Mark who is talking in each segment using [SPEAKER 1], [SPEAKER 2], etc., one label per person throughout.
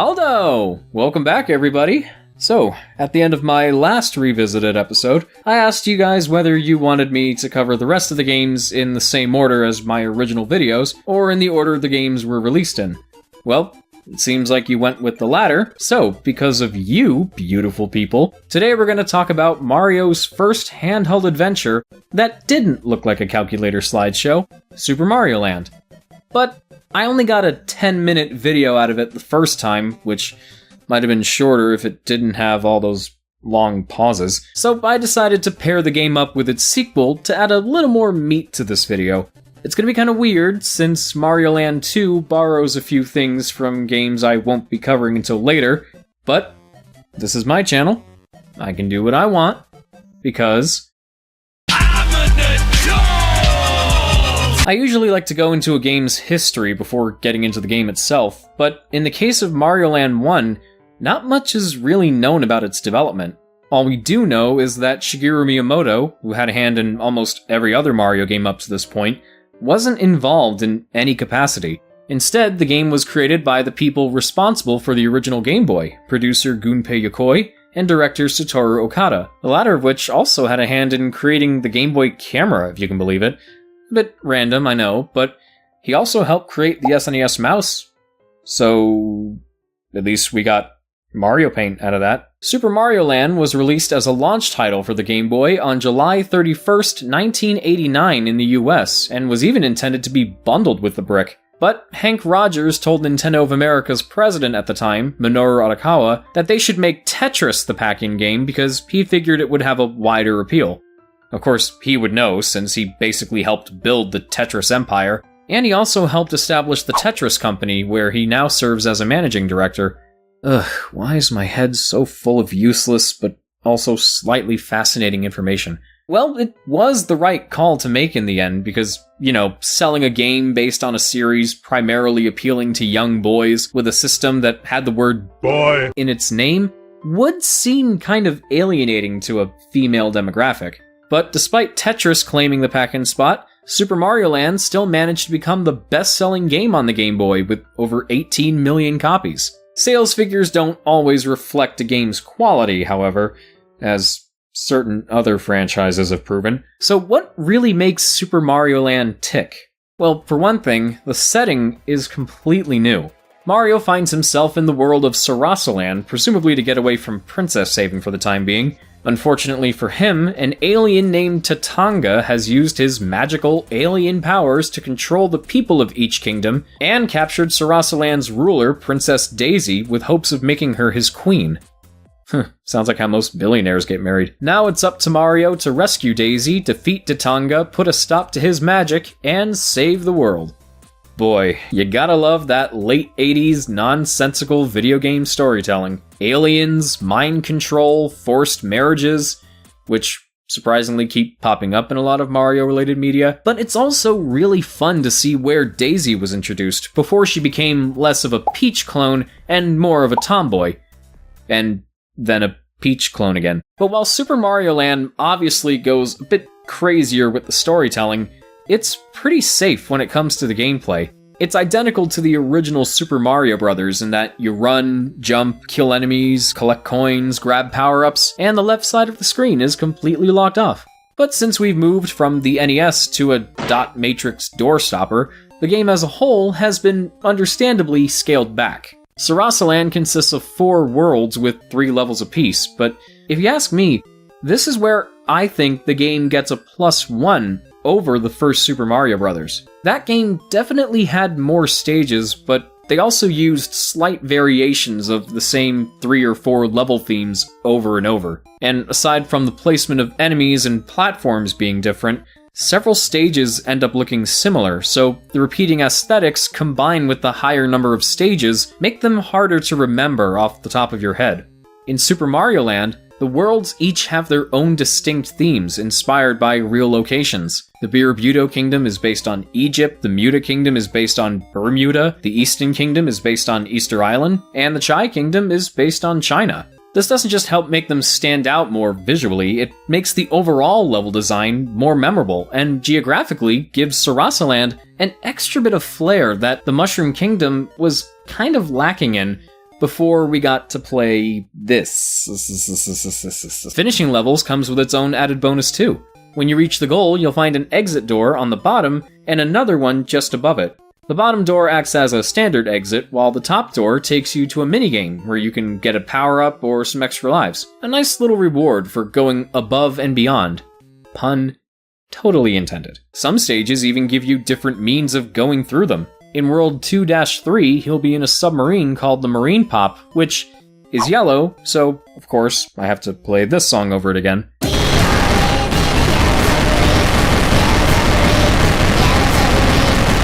[SPEAKER 1] Aldo! Welcome back, everybody. So, at the end of my last Revisited episode, I asked you guys whether you wanted me to cover the rest of the games in the same order as my original videos, or in the order the games were released in. Well, it seems like you went with the latter, so because of you, beautiful people, today we're going to talk about Mario's first handheld adventure that didn't look like a calculator slideshow, Super Mario Land. But I only got a 10-minute video out of it the first time, which might have been shorter if it didn't have all those long pauses, so I decided to pair the game up with its sequel to add a little more meat to this video. It's gonna be kinda weird, since Mario Land 2 borrows a few things from games I won't be covering until later, but this is my channel. I can do what I want, because I usually like to go into a game's history before getting into the game itself, but in the case of Mario Land 1, not much is really known about its development. All we do know is that Shigeru Miyamoto, who had a hand in almost every other Mario game up to this point, wasn't involved in any capacity. Instead, the game was created by the people responsible for the original Game Boy, producer Gunpei Yokoi and director Satoru Okada, the latter of which also had a hand in creating the Game Boy camera, if you can believe it. A bit random, I know, but he also helped create the SNES mouse, so at least we got Mario Paint out of that. Super Mario Land was released as a launch title for the Game Boy on July 31st, 1989 in the US, and was even intended to be bundled with the brick. But Hank Rogers told Nintendo of America's president at the time, Minoru Arakawa, that they should make Tetris the pack-in game because he figured it would have a wider appeal. Of course, he would know, since he basically helped build the Tetris empire, and he also helped establish the Tetris Company, where he now serves as a managing director. Ugh, why is my head so full of useless, but also slightly fascinating information? Well, it was the right call to make in the end, because, selling a game based on a series primarily appealing to young boys with a system that had the word boy in its name would seem kind of alienating to a female demographic. But despite Tetris claiming the pack-in spot, Super Mario Land still managed to become the best-selling game on the Game Boy with over 18 million copies. Sales figures don't always reflect a game's quality, however, as certain other franchises have proven. So what really makes Super Mario Land tick? Well, for one thing, the setting is completely new. Mario finds himself in the world of Sarasaland, presumably to get away from princess saving for the time being. Unfortunately for him, an alien named Tatanga has used his magical alien powers to control the people of each kingdom, and captured Sarasaland's ruler, Princess Daisy, with hopes of making her his queen. Sounds like how most billionaires get married. Now it's up to Mario to rescue Daisy, defeat Tatanga, put a stop to his magic, and save the world. Boy, you gotta love that late 80s nonsensical video game storytelling. Aliens, mind control, forced marriages, which surprisingly keep popping up in a lot of Mario-related media. But it's also really fun to see where Daisy was introduced before she became less of a Peach clone and more of a tomboy. And then a Peach clone again. But while Super Mario Land obviously goes a bit crazier with the storytelling, it's pretty safe when it comes to the gameplay. It's identical to the original Super Mario Bros. In that you run, jump, kill enemies, collect coins, grab power-ups, and the left side of the screen is completely locked off. But since we've moved from the NES to a dot matrix door stopper, the game as a whole has been understandably scaled back. Sarasaland consists of 4 worlds with 3 levels apiece, but if you ask me, this is where I think the game gets a +1 over the first Super Mario Bros. That game definitely had more stages, but they also used slight variations of the same 3 or 4 level themes over and over. And aside from the placement of enemies and platforms being different, several stages end up looking similar, so the repeating aesthetics combined with the higher number of stages make them harder to remember off the top of your head. In Super Mario Land, the worlds each have their own distinct themes inspired by real locations. The Biributo Kingdom is based on Egypt, the Muta Kingdom is based on Bermuda, the Eastern Kingdom is based on Easter Island, and the Chai Kingdom is based on China. This doesn't just help make them stand out more visually, it makes the overall level design more memorable, and geographically gives Sarasaland an extra bit of flair that the Mushroom Kingdom was kind of lacking in, before we got to play this. Finishing levels comes with its own added bonus too. When you reach the goal, you'll find an exit door on the bottom and another one just above it. The bottom door acts as a standard exit, while the top door takes you to a minigame where you can get a power-up or some extra lives. A nice little reward for going above and beyond. Pun totally intended. Some stages even give you different means of going through them. In World 2-3, he'll be in a submarine called the Marine Pop, which is yellow, so, of course, I have to play this song over it again.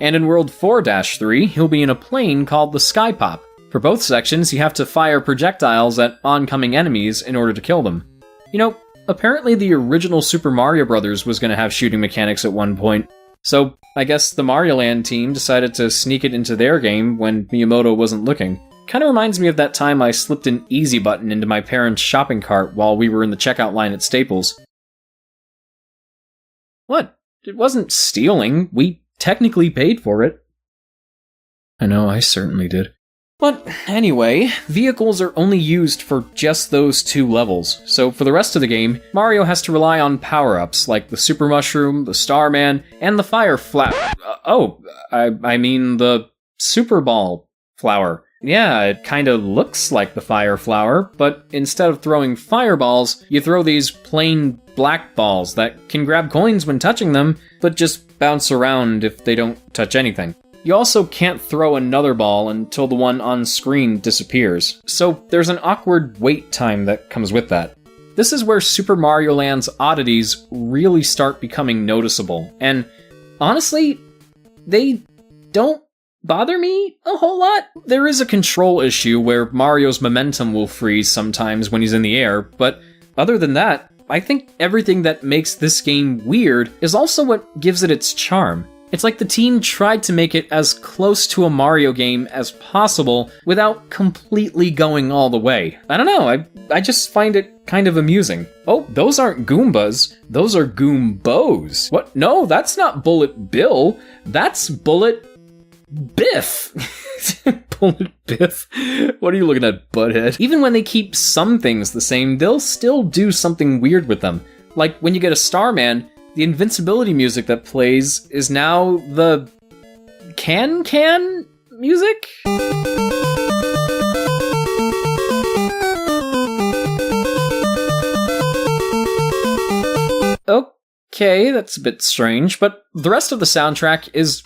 [SPEAKER 1] And in World 4-3, he'll be in a plane called the Sky Pop. For both sections, you have to fire projectiles at oncoming enemies in order to kill them. You know, apparently the original Super Mario Bros. Was going to have shooting mechanics at one point, so I guess the Mario Land team decided to sneak it into their game when Miyamoto wasn't looking. Kinda reminds me of that time I slipped an easy button into my parents' shopping cart while we were in the checkout line at Staples. What? It wasn't stealing. We technically paid for it. I know, I certainly did. But anyway, vehicles are only used for just those 2 levels, so for the rest of the game, Mario has to rely on power-ups like the Super Mushroom, the Starman, and the Fire I mean the Super Ball flower. Yeah, it kinda looks like the Fire Flower, but instead of throwing fireballs, you throw these plain black balls that can grab coins when touching them, but just bounce around if they don't touch anything. You also can't throw another ball until the one on screen disappears, so there's an awkward wait time that comes with that. This is where Super Mario Land's oddities really start becoming noticeable, and honestly, they don't bother me a whole lot. There is a control issue where Mario's momentum will freeze sometimes when he's in the air, but other than that, I think everything that makes this game weird is also what gives it its charm. It's like the team tried to make it as close to a Mario game as possible without completely going all the way. I don't know, I just find it kind of amusing. Oh, those aren't Goombas, those are Goombos. What? No, that's not Bullet Bill, that's Bullet Biff. Bullet Biff? What are you looking at, butthead? Even when they keep some things the same, they'll still do something weird with them. Like when you get a Starman, the invincibility music that plays is now the can music? Okay, that's a bit strange, but the rest of the soundtrack is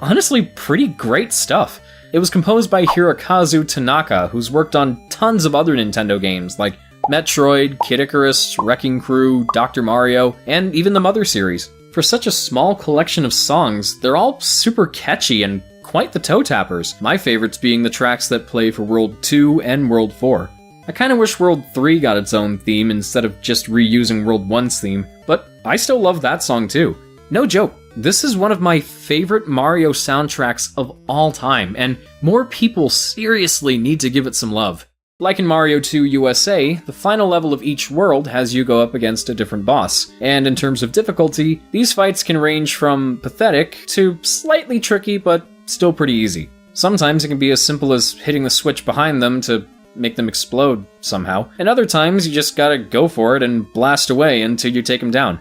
[SPEAKER 1] honestly pretty great stuff. It was composed by Hirokazu Tanaka, who's worked on tons of other Nintendo games like Metroid, Kid Icarus, Wrecking Crew, Dr. Mario, and even the Mother series. For such a small collection of songs, they're all super catchy and quite the toe-tappers, my favorites being the tracks that play for World 2 and World 4. I kinda wish World 3 got its own theme instead of just reusing World 1's theme, but I still love that song too. No joke, this is one of my favorite Mario soundtracks of all time, and more people seriously need to give it some love. Like in Mario 2 USA, the final level of each world has you go up against a different boss, and in terms of difficulty, these fights can range from pathetic to slightly tricky but still pretty easy. Sometimes it can be as simple as hitting the switch behind them to make them explode somehow, and other times you just gotta go for it and blast away until you take them down.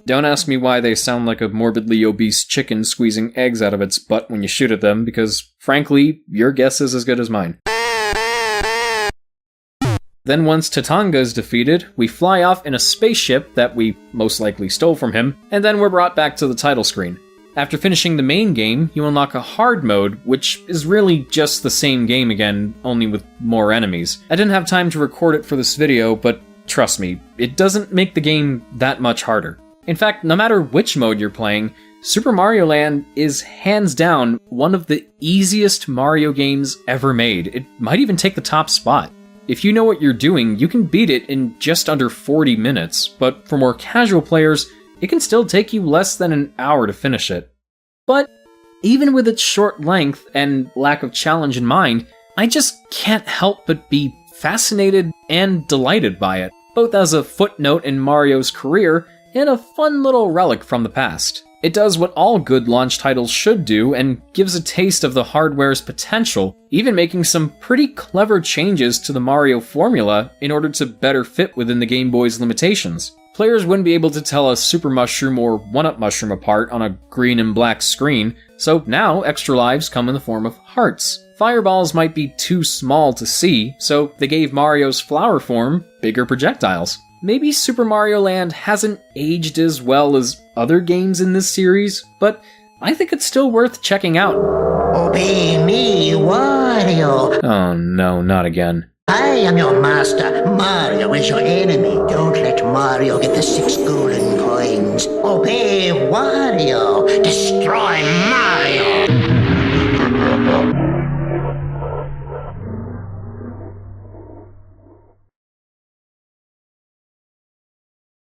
[SPEAKER 1] Don't ask me why they sound like a morbidly obese chicken squeezing eggs out of its butt when you shoot at them, because frankly, your guess is as good as mine. Then once Tatanga is defeated, we fly off in a spaceship that we most likely stole from him, and then we're brought back to the title screen. After finishing the main game, you unlock a hard mode, which is really just the same game again, only with more enemies. I didn't have time to record it for this video, but trust me, it doesn't make the game that much harder. In fact, no matter which mode you're playing, Super Mario Land is hands down one of the easiest Mario games ever made. It might even take the top spot. If you know what you're doing, you can beat it in just under 40 minutes, but for more casual players, it can still take you less than an hour to finish it. But even with its short length and lack of challenge in mind, I just can't help but be fascinated and delighted by it, both as a footnote in Mario's career and a fun little relic from the past. It does what all good launch titles should do and gives a taste of the hardware's potential, even making some pretty clever changes to the Mario formula in order to better fit within the Game Boy's limitations. Players wouldn't be able to tell a Super Mushroom or 1-Up Mushroom apart on a green and black screen, so now extra lives come in the form of hearts. Fireballs might be too small to see, so they gave Mario's flower form bigger projectiles. Maybe Super Mario Land hasn't aged as well as other games in this series, but I think it's still worth checking out.
[SPEAKER 2] Obey me, Wario!
[SPEAKER 1] Oh no, not again.
[SPEAKER 2] I am your master. Mario is your enemy. Don't let Mario get the 6 golden coins. Obey Wario. Destroy Mario.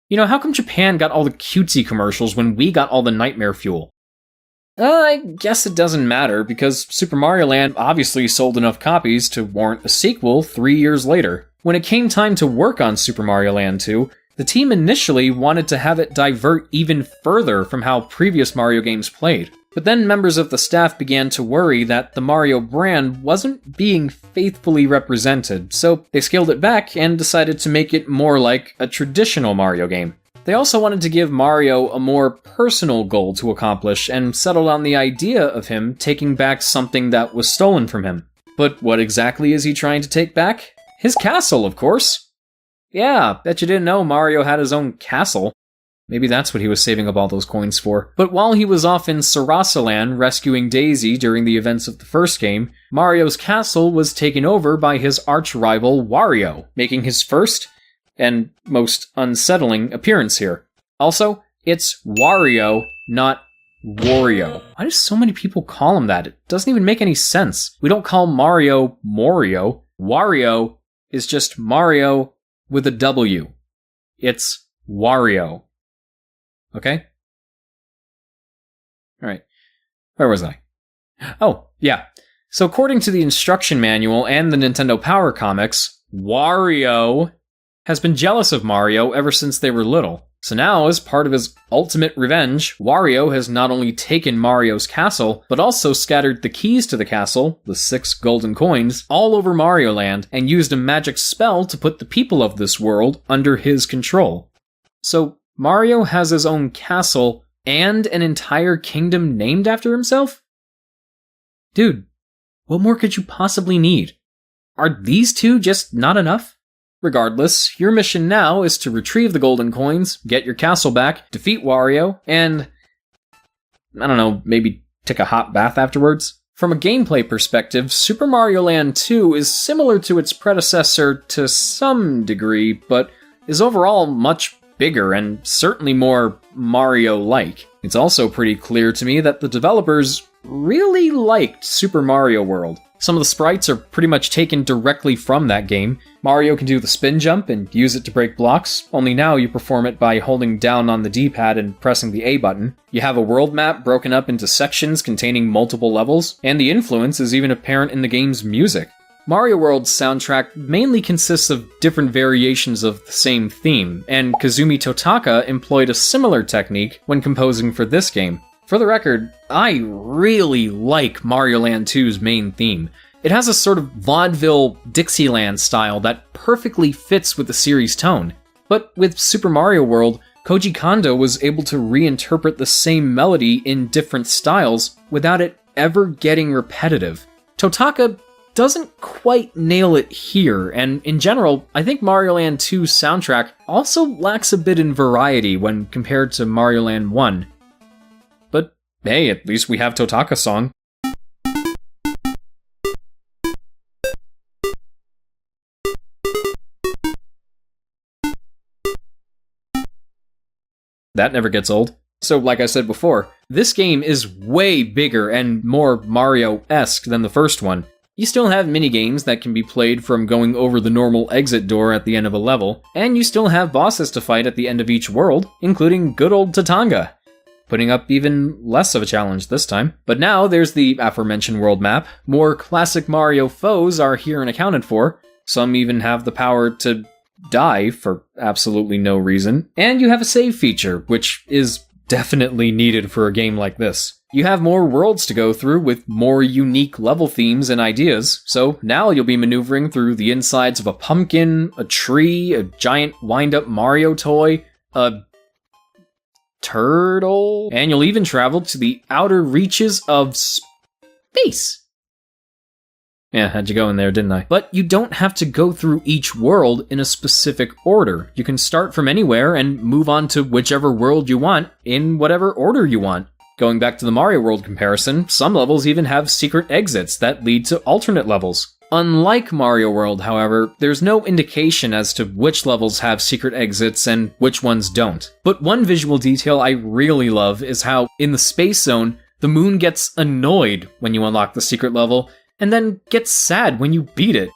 [SPEAKER 1] You know, how come Japan got all the cutesy commercials when we got all the nightmare fuel? I guess it doesn't matter, because Super Mario Land obviously sold enough copies to warrant a sequel 3 years later. When it came time to work on Super Mario Land 2, the team initially wanted to have it divert even further from how previous Mario games played. But then members of the staff began to worry that the Mario brand wasn't being faithfully represented, so they scaled it back and decided to make it more like a traditional Mario game. They also wanted to give Mario a more personal goal to accomplish and settled on the idea of him taking back something that was stolen from him. But what exactly is he trying to take back? His castle, of course. Yeah, bet you didn't know Mario had his own castle. Maybe that's what he was saving up all those coins for. But while he was off in Sarasaland rescuing Daisy during the events of the first game, Mario's castle was taken over by his arch-rival Wario, making his first and most unsettling appearance here. Also, it's Wario, not Wario. Why do so many people call him that? It doesn't even make any sense. We don't call Mario Mario. Wario is just Mario with a W. It's Wario. Okay? Alright. Where was I? Oh, yeah. So according to the instruction manual and the Nintendo Power comics, Wario has been jealous of Mario ever since they were little. So now, as part of his ultimate revenge, Wario has not only taken Mario's castle, but also scattered the keys to the castle, the 6 golden coins, all over Mario Land, and used a magic spell to put the people of this world under his control. So, Mario has his own castle and an entire kingdom named after himself? Dude, what more could you possibly need? Are these two just not enough? Regardless, your mission now is to retrieve the golden coins, get your castle back, defeat Wario, and I don't know, maybe take a hot bath afterwards? From a gameplay perspective, Super Mario Land 2 is similar to its predecessor to some degree, but is overall much bigger and certainly more Mario-like. It's also pretty clear to me that the developers really liked Super Mario World. Some of the sprites are pretty much taken directly from that game. Mario can do the spin jump and use it to break blocks, only now you perform it by holding down on the D-pad and pressing the A button. You have a world map broken up into sections containing multiple levels, and the influence is even apparent in the game's music. Mario World's soundtrack mainly consists of different variations of the same theme, and Kazumi Totaka employed a similar technique when composing for this game. For the record, I really like Mario Land 2's main theme. It has a sort of vaudeville Dixieland style that perfectly fits with the series' tone. But with Super Mario World, Koji Kondo was able to reinterpret the same melody in different styles without it ever getting repetitive. Totaka doesn't quite nail it here, and in general, I think Mario Land 2's soundtrack also lacks a bit in variety when compared to Mario Land 1. But hey, at least we have Totaka's song. That never gets old. So like I said before, this game is way bigger and more Mario-esque than the first one. You still have minigames that can be played from going over the normal exit door at the end of a level, and you still have bosses to fight at the end of each world, including good old Tatanga, putting up even less of a challenge this time. But now there's the aforementioned world map, more classic Mario foes are here and accounted for, some even have the power to die for absolutely no reason, and you have a save feature, which is definitely needed for a game like this. You have more worlds to go through with more unique level themes and ideas, so now you'll be maneuvering through the insides of a pumpkin, a tree, a giant wind-up Mario toy, a turtle, and you'll even travel to the outer reaches of space. Yeah, had you go in there, didn't I? But you don't have to go through each world in a specific order. You can start from anywhere and move on to whichever world you want in whatever order you want. Going back to the Mario World comparison, some levels even have secret exits that lead to alternate levels. Unlike Mario World, however, there's no indication as to which levels have secret exits and which ones don't. But one visual detail I really love is how, in the Space Zone, the moon gets annoyed when you unlock the secret level, and then gets sad when you beat it.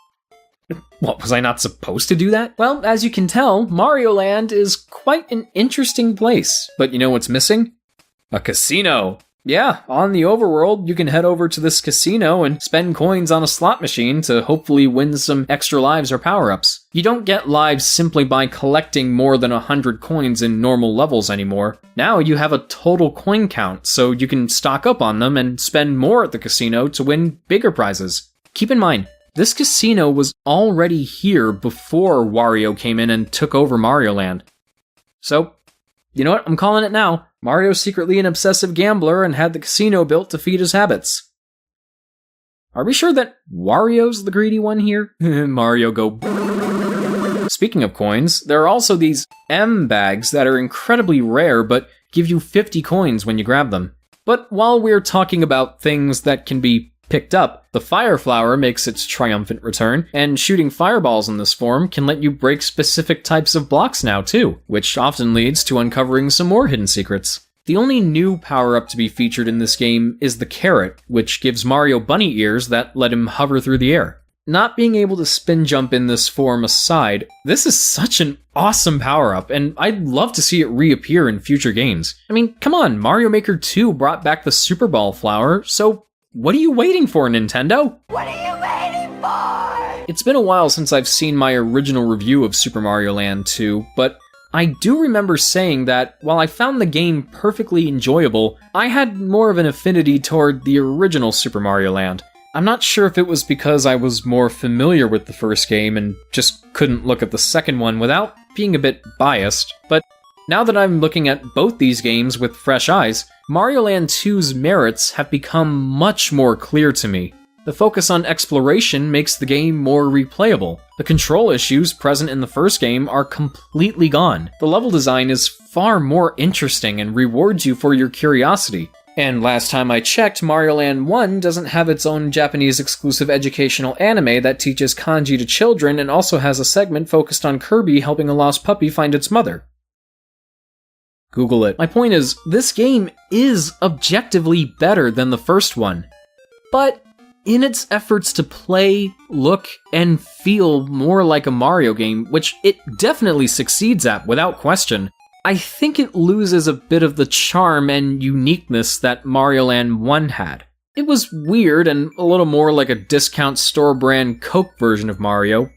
[SPEAKER 1] What, was I not supposed to do that? Well, as you can tell, Mario Land is quite an interesting place. But you know what's missing? A casino! Yeah, on the overworld, you can head over to this casino and spend coins on a slot machine to hopefully win some extra lives or power-ups. You don't get lives simply by collecting more than 100 coins in normal levels anymore. Now you have a total coin count, so you can stock up on them and spend more at the casino to win bigger prizes. Keep in mind, this casino was already here before Wario came in and took over Mario Land. So, you know what? I'm calling it now. Mario's secretly an obsessive gambler and had the casino built to feed his habits. Are we sure that Wario's the greedy one here? Mario go... Speaking of coins, there are also these M bags that are incredibly rare but give you 50 coins when you grab them. But while we're talking about things that can be picked up, the Fire Flower makes its triumphant return, and shooting fireballs in this form can let you break specific types of blocks now too, which often leads to uncovering some more hidden secrets. The only new power-up to be featured in this game is the Carrot, which gives Mario bunny ears that let him hover through the air. Not being able to spin jump in this form aside, this is such an awesome power-up, and I'd love to see it reappear in future games. I mean, come on, Mario Maker 2 brought back the Super Ball Flower, so what are you waiting for, Nintendo?
[SPEAKER 2] What are you waiting for?
[SPEAKER 1] It's been a while since I've seen my original review of Super Mario Land 2, but I do remember saying that while I found the game perfectly enjoyable, I had more of an affinity toward the original Super Mario Land. I'm not sure if it was because I was more familiar with the first game and just couldn't look at the second one without being a bit biased, but now that I'm looking at both these games with fresh eyes, Mario Land 2's merits have become much more clear to me. The focus on exploration makes the game more replayable. The control issues present in the first game are completely gone. The level design is far more interesting and rewards you for your curiosity. And last time I checked, Mario Land 1 doesn't have its own Japanese-exclusive educational anime that teaches kanji to children and also has a segment focused on Kirby helping a lost puppy find its mother. Google it. My point is, this game is objectively better than the first one. But in its efforts to play, look, and feel more like a Mario game, which it definitely succeeds at without question, I think it loses a bit of the charm and uniqueness that Mario Land 1 had. It was weird and a little more like a discount store brand Coke version of Mario,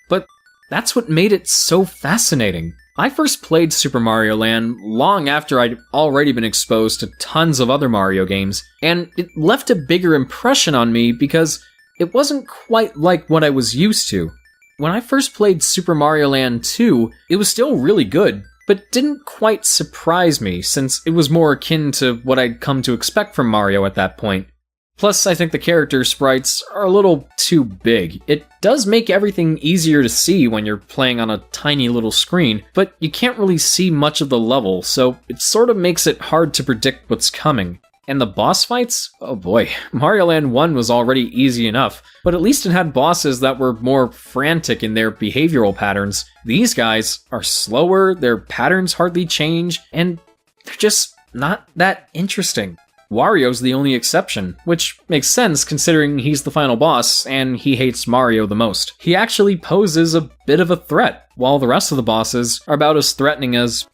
[SPEAKER 1] but that's what made it so fascinating. I first played Super Mario Land long after I'd already been exposed to tons of other Mario games, and it left a bigger impression on me because it wasn't quite like what I was used to. When I first played Super Mario Land 2, it was still really good, but didn't quite surprise me since it was more akin to what I'd come to expect from Mario at that point. Plus, I think the character sprites are a little too big. It does make everything easier to see when you're playing on a tiny little screen, but you can't really see much of the level, so it sort of makes it hard to predict what's coming. And the boss fights? Oh boy, Mario Land 1 was already easy enough, but at least it had bosses that were more frantic in their behavioral patterns. These guys are slower, their patterns hardly change, and they're just not that interesting. Wario's the only exception, which makes sense considering he's the final boss and he hates Mario the most. He actually poses a bit of a threat, while the rest of the bosses are about as threatening as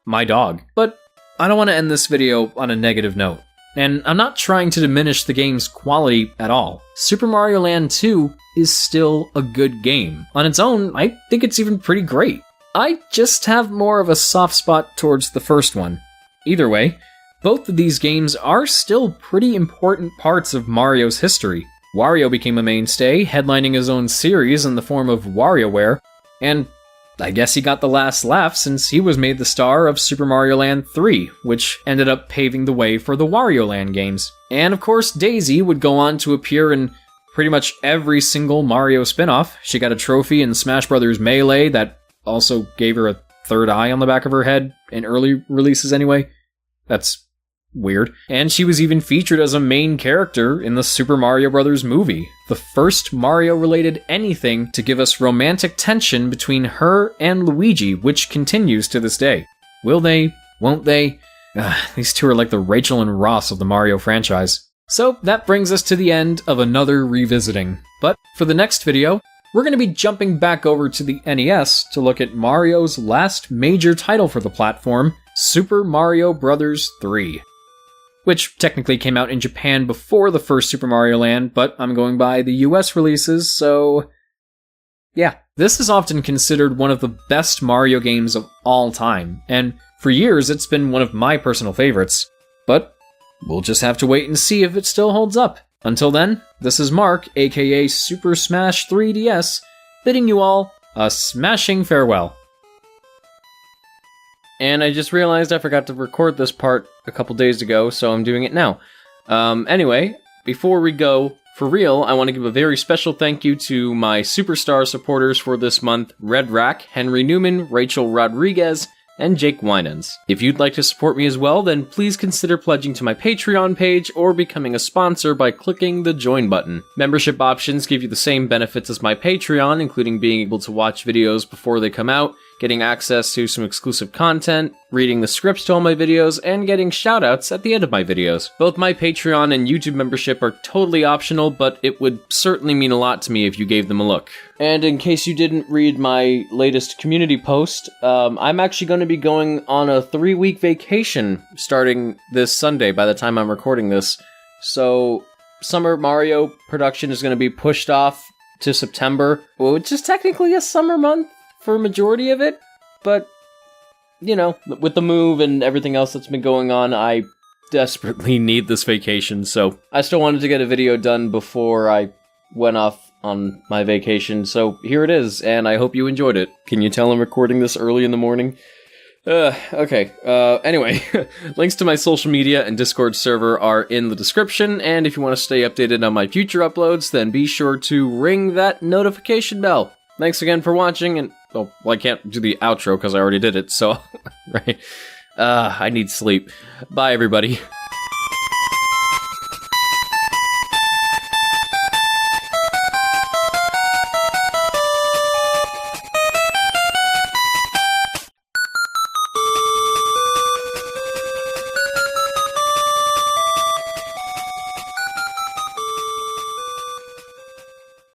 [SPEAKER 1] my dog. But I don't want to end this video on a negative note, and I'm not trying to diminish the game's quality at all. Super Mario Land 2 is still a good game. On its own, I think it's even pretty great. I just have more of a soft spot towards the first one. Either way, both of these games are still pretty important parts of Mario's history. Wario became a mainstay, headlining his own series in the form of WarioWare, and I guess he got the last laugh since he was made the star of Super Mario Land 3, which ended up paving the way for the Wario Land games. And of course, Daisy would go on to appear in pretty much every single Mario spin-off. She got a trophy in Smash Bros. Melee that also gave her a third eye on the back of her head, in early releases anyway. That's weird. And she was even featured as a main character in the Super Mario Bros. Movie, the first Mario-related anything to give us romantic tension between her and Luigi, which continues to this day. Will they? Won't they? These two are like the Rachel and Ross of the Mario franchise. So that brings us to the end of another revisiting. But for the next video, we're going to be jumping back over to the NES to look at Mario's last major title for the platform, Super Mario Bros. 3. Which technically came out in Japan before the first Super Mario Land, but I'm going by the US releases, so yeah. This is often considered one of the best Mario games of all time, and for years it's been one of my personal favorites, but we'll just have to wait and see if it still holds up. Until then, this is Marc, aka SuperSmash3DS, bidding you all a smashing farewell. And I just realized I forgot to record this part a couple days ago, so I'm doing it now. Anyway, before we go, for real, I want to give a very special thank you to my Superstar supporters for this month, Red Rack, Henry Newman, Rachel Rodriguez, and Jake Winans. If you'd like to support me as well, then please consider pledging to my Patreon page or becoming a sponsor by clicking the join button. Membership options give you the same benefits as my Patreon, including being able to watch videos before they come out, getting access to some exclusive content, reading the scripts to all my videos, and getting shoutouts at the end of my videos. Both my Patreon and YouTube membership are totally optional, but it would certainly mean a lot to me if you gave them a look. And in case you didn't read my latest community post, I'm actually going to be going on a 3-week vacation starting this Sunday by the time I'm recording this. So, Summer Mario production is going to be pushed off to September, which is technically a summer month for a majority of it, but, you know, with the move and everything else that's been going on, I desperately need this vacation, so I still wanted to get a video done before I went off on my vacation, so here it is, and I hope you enjoyed it. Can you tell I'm recording this early in the morning? Okay, anyway, links to my social media and Discord server are in the description, and if you want to stay updated on my future uploads, then be sure to ring that notification bell. Thanks again for watching, and, well, I can't do the outro because I already did it, so, right. I need sleep. Bye, everybody.